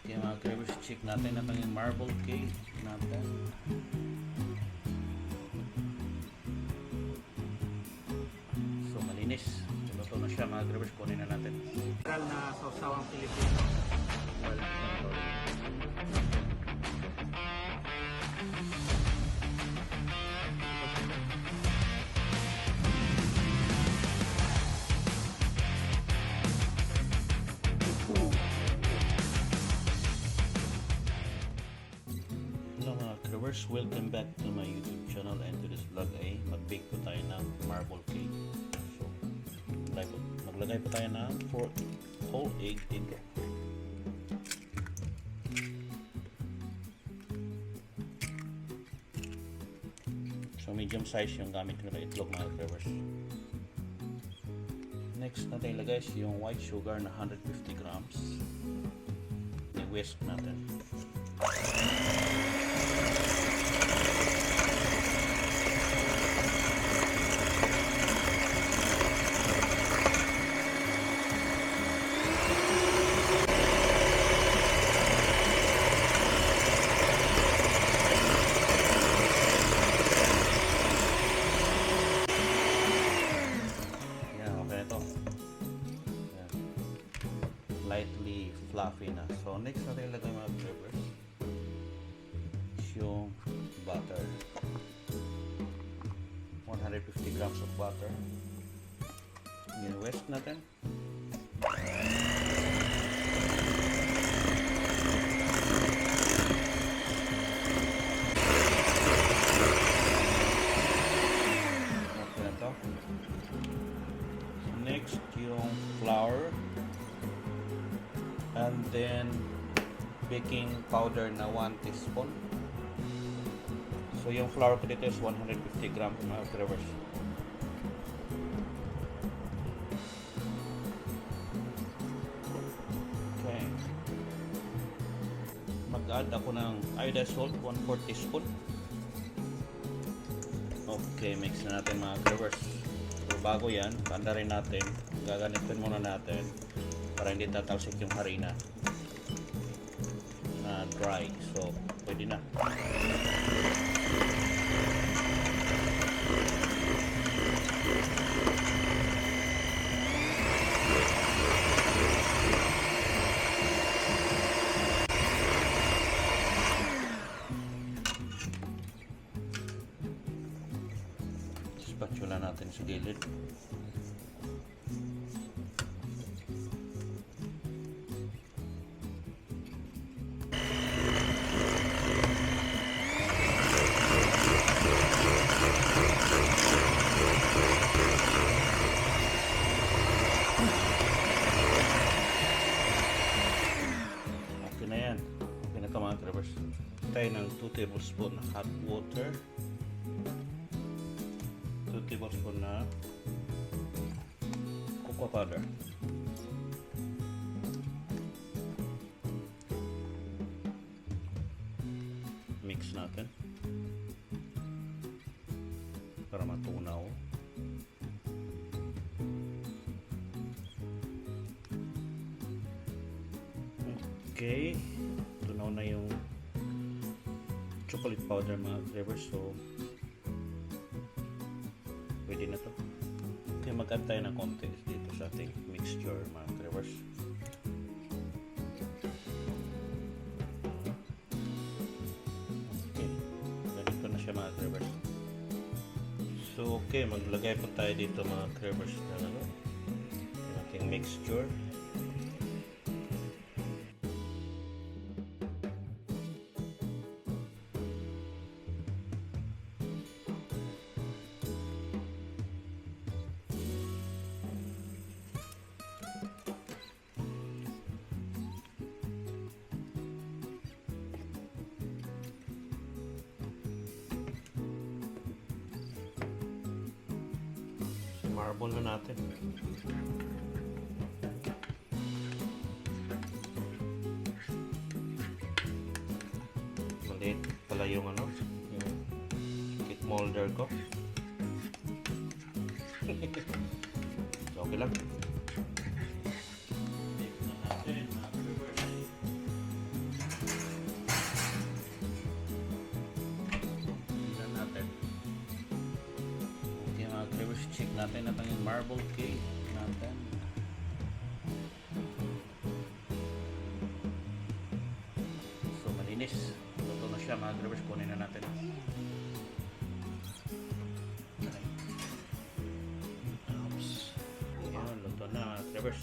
Kaya mga cravers, check natin na yung marble cake natin. So malinis. Luto na siya mga cravers, kunin na natin. General na sausawang Pilipino. Wala control. Hello mga cravers, welcome back to my YouTube channel, and to this vlog ay mag-bake po tayo ng marble cake. So, maglagay po tayo ng 4 whole egg dito. So medium size yung gamit ko na itlog mga cravers. Next natin ilagay yung white sugar na 150 grams. I-whisk natin. Lightly fluffy na. So next natin ilagay mga cravers yung butter. 150 grams of butter. I-whisk natin. Okay na to. Next yung flour. And then baking powder na 1 teaspoon. So yung flour ko dito is 150 grams mga cravers. Okay. Mag-add ako ng iodized salt, 1/4 teaspoon. Okay, mix na natin mga cravers. So bago yan, tanda rin natin, gaganitin muna natin para hindi tatalsik yung harina na dry. So pwede na. Spatula natin sa gilid. Mga cravers, tayo ng 2 tablespoon na hot water, 2 tablespoon na cocoa powder, mix natin para matunaw. Okay, tunaw na yung chocolate powder mga cravers, so pwede na to. Okay, mag-add tayo ng konti dito sa ating mixture mga cravers. Okay, ganito na siya mga cravers. So okay, maglagay po tayo dito mga cravers ng ating mixture. Marble na natin. Maliit pala yung yung cake molder ko. So, okay lang. check natin yung marble cake natin. So malinis. Luto na siya mga drivers. Kunin na natin. Oops. Ayan, luto na mga drivers.